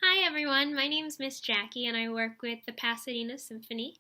Hi everyone, my name's Miss Jackie and I work with the Pasadena Symphony,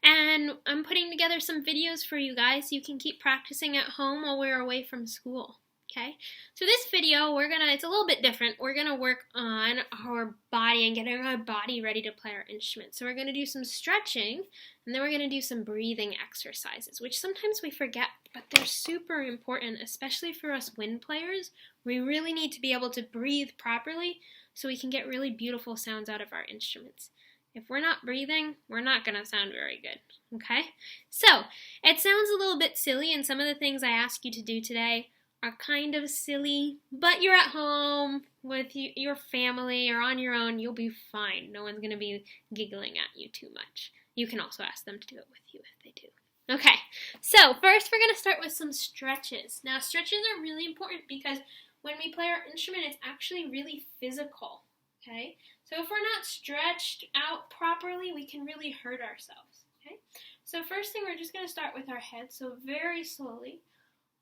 and I'm putting together some videos for you guys so you can keep practicing at home while we're away from school. Okay, so this video it's a little bit different. We're gonna work on our body and getting our body ready to play our instrument. So we're gonna do some stretching and then we're gonna do some breathing exercises, which sometimes we forget, but they're super important, especially for us wind players. We really need to be able to breathe properly so we can get really beautiful sounds out of our instruments. If we're not breathing, we're not gonna sound very good, okay? So, it sounds a little bit silly, and some of the things I ask you to do today are kind of silly, but you're at home with your family or on your own, you'll be fine. No one's going to be giggling at you too much. You can also ask them to do it with you if they do. Okay, so first we're going to start with some stretches. Now, stretches are really important because when we play our instrument, it's actually really physical, okay? So if we're not stretched out properly, we can really hurt ourselves, okay? So first thing, we're just going to start with our head. So very slowly,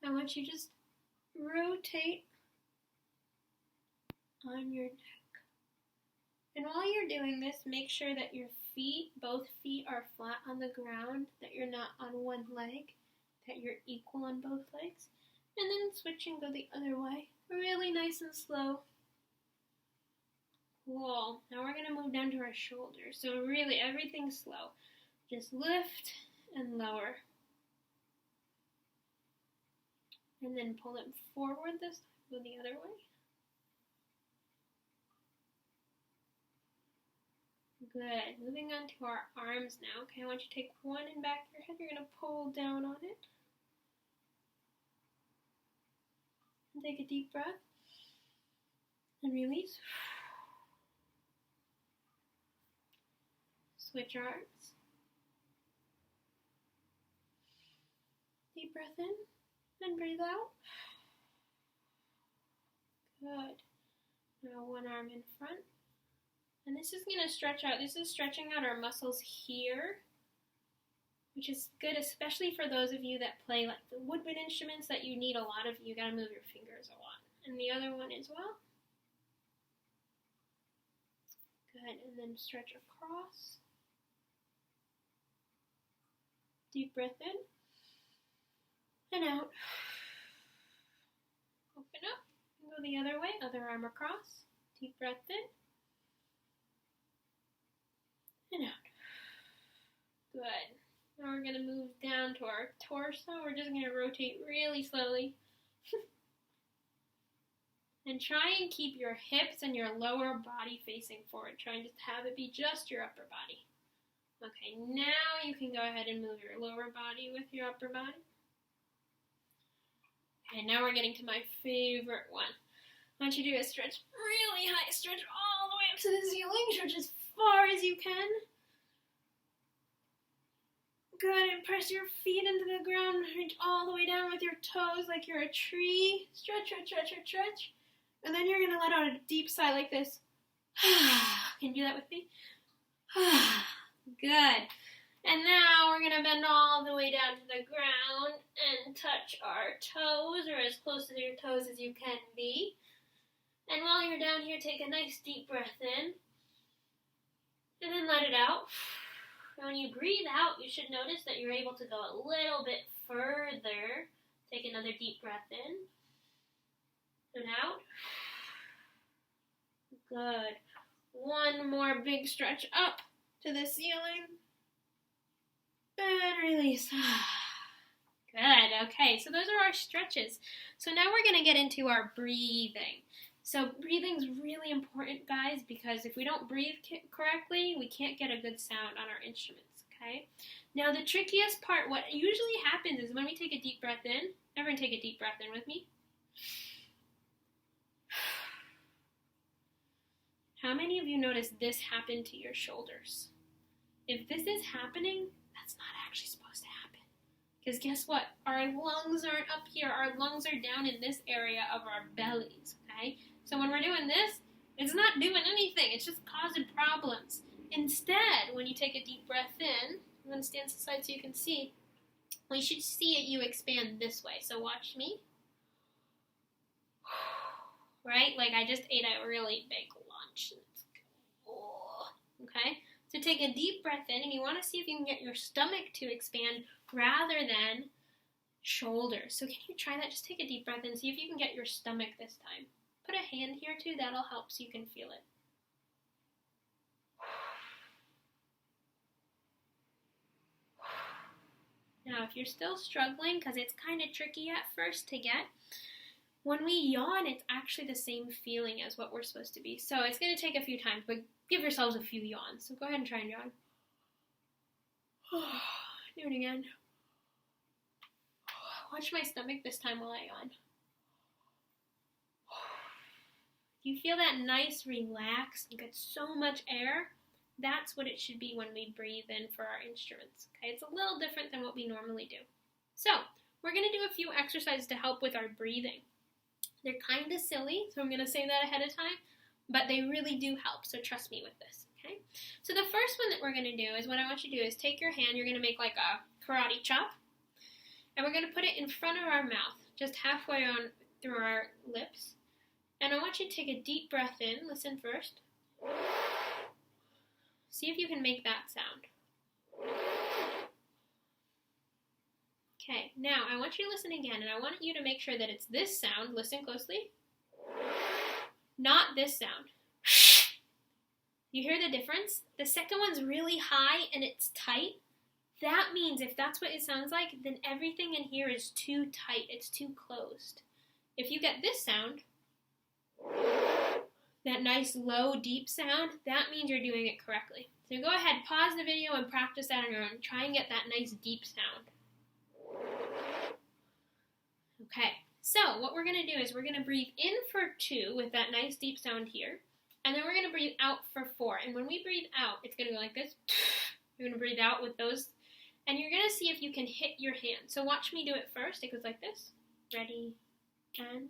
I want you just rotate on your neck. And while you're doing this, make sure that your feet, both feet, are flat on the ground, that you're not on one leg, that you're equal on both legs. And then switch and go the other way. Really nice and slow. Cool. Now we're going to move down to our shoulders. So really, everything's slow. Just lift and lower. And then pull it forward this time, go the other way. Good. Moving on to our arms now. Okay, I want you to take one in back of your head. You're going to pull down on it. And take a deep breath. And release. Switch arms. Deep breath in. And breathe out. Good. Now one arm in front. And this is going to stretch out. This is stretching out our muscles here, which is good, especially for those of you that play like the woodwind instruments that you need a lot of. You got to move your fingers a lot. And the other one as well. Good. And then stretch across. Deep breath in. And out. Open up. And go the other way. Other arm across. Deep breath in. And out. Good. Now we're going to move down to our torso. We're just going to rotate really slowly. And try and keep your hips and your lower body facing forward. Try and just have it be just your upper body. Okay, now you can go ahead and move your lower body with your upper body. Okay, now we're getting to my favorite one. I want you to do a stretch really high. Stretch all the way up to the ceiling. Stretch as far as you can. Good, and press your feet into the ground. Reach all the way down with your toes like you're a tree. Stretch, stretch, stretch, stretch, stretch. And then you're going to let out a deep sigh like this. Can you do that with me? Good. And now we're going to bend all the way down to the ground and touch our toes, or as close to your toes as you can be. And while you're down here, take a nice deep breath in. And then let it out. And when you breathe out, you should notice that you're able to go a little bit further. Take another deep breath in. And out. Good. One more big stretch up to the ceiling. And release. Good. Okay, so those are our stretches. So now we're going to get into our breathing. So breathing is really important, guys, because if we don't breathe correctly, we can't get a good sound on our instruments, okay? Now, the trickiest part, what usually happens is when we take a deep breath in, everyone take a deep breath in with me. How many of you noticed this happen to your shoulders? If this is happening, that's not actually supposed to happen. Because guess what? Our lungs aren't up here. Our lungs are down in this area of our bellies, okay? So when we're doing this, it's not doing anything. It's just causing problems. Instead, when you take a deep breath in, I'm going to stand aside so you can see, we should see it, you expand this way. So watch me. Right? Like I just ate a really big lunch. take a deep breath in, and you want to see if you can get your stomach to expand rather than shoulders. So can you try that? Just take a deep breath in, see if you can get your stomach this time. Put a hand here too, that'll help so you can feel it. Now, if you're still struggling, because it's kind of tricky at first to get, when we yawn, it's actually the same feeling as what we're supposed to be. So it's going to take a few times, but give yourselves a few yawns. So go ahead and try and yawn. Do it again. Watch my stomach this time while I yawn. You feel that nice relax and get so much air. That's what it should be when we breathe in for our instruments. Okay, it's a little different than what we normally do. So we're going to do a few exercises to help with our breathing. They're kind of silly, so I'm going to say that ahead of time, but they really do help, so trust me with this. Okay, so the first one that we're going to do is what I want you to do is take your hand, you're going to make like a karate chop, and we're going to put it in front of our mouth, just halfway on through our lips. And I want you to take a deep breath in. Listen first. See if you can make that sound. Okay, now I want you to listen again, and I want you to make sure that it's this sound. Listen closely. Not this sound. You hear the difference? The second one's really high and it's tight. That means if that's what it sounds like, then everything in here is too tight. It's too closed. If you get this sound, that nice low, deep sound, that means you're doing it correctly. So go ahead, pause the video and practice that on your own. Try and get that nice, deep sound. Okay, so what we're going to do is we're going to breathe in for 2 with that nice, deep sound here. And then we're going to breathe out for 4. And when we breathe out, it's going to go like this. You're going to breathe out with those. And you're going to see if you can hit your hand. So watch me do it first. It goes like this. Ready, and...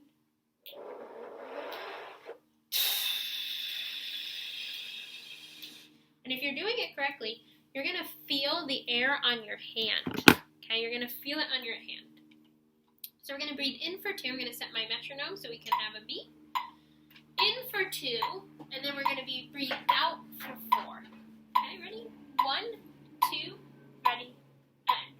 And if you're doing it correctly, you're going to feel the air on your hand. Okay, you're going to feel it on your hand. So we're going to breathe in for 2. I'm going to set my metronome so we can have a beat. In for 2, and then we're going to breathe out for 4. Okay, ready? 1, 2, ready, and.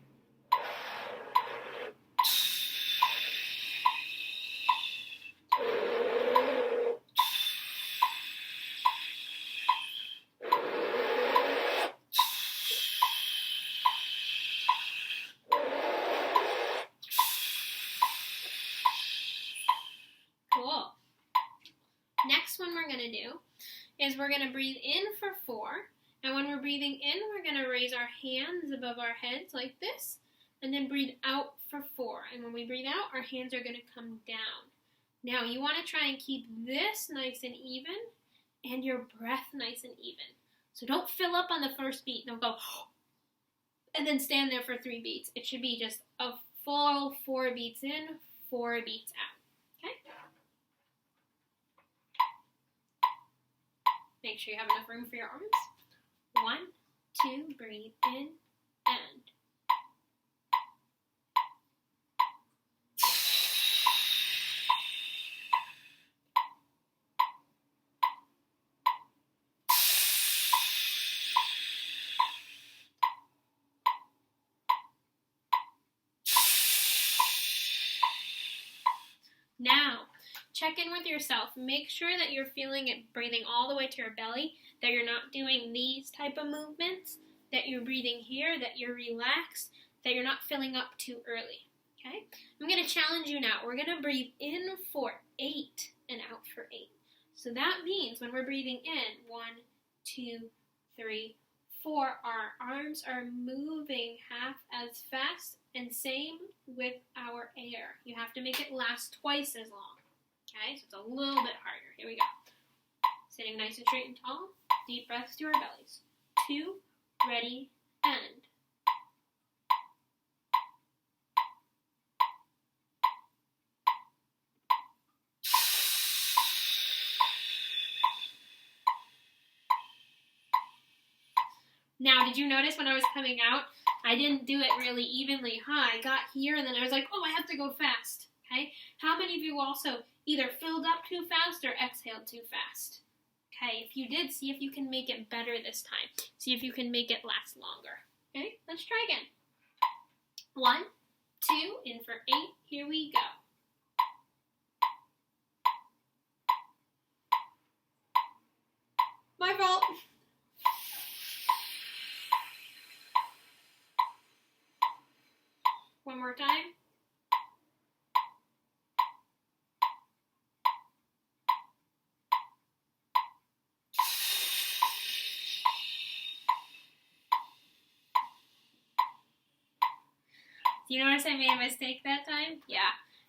Cool. Next one we're going to do is we're going to breathe in for 4. And when we're breathing in, we're going to raise our hands above our heads like this. And then breathe out for 4. And when we breathe out, our hands are going to come down. Now, you want to try and keep this nice and even and your breath nice and even. So don't fill up on the first beat. Don't go, and then stand there for 3 beats. It should be just a full 4 beats in, 4 beats out. Okay? Make sure you have enough room for your arms. 1, 2, breathe in, and. Now, check in with yourself. Make sure that you're feeling it breathing all the way to your belly, that you're not doing these type of movements, that you're breathing here, that you're relaxed, that you're not filling up too early. Okay? I'm going to challenge you now. We're going to breathe in for 8 and out for 8. So that means when we're breathing in, 1, 2, 3, 4, our arms are moving half as fast, and same with our air. You have to make it last twice as long. Okay, so it's a little bit harder. Here we go. Sitting nice and straight and tall. Deep breaths to our bellies. 2, ready, and. Now, did you notice when I was coming out, I didn't do it really evenly high. I got here and then I was like, oh, I have to go fast. Okay? How many of you also either filled up too fast or exhaled too fast? Okay, if you did, see if you can make it better this time. See if you can make it last longer. Okay, let's try again. 1, 2, in for 8. Here we go. My fault. One more time. Do you notice I made a mistake that time? Yeah.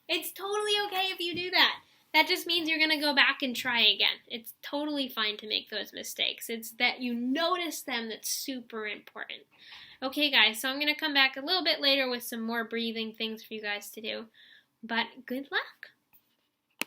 It's totally okay if you do that. That just means you're going to go back and try again. It's totally fine to make those mistakes. It's that you notice them that's super important. Okay, guys, so I'm going to come back a little bit later with some more breathing things for you guys to do. But good luck.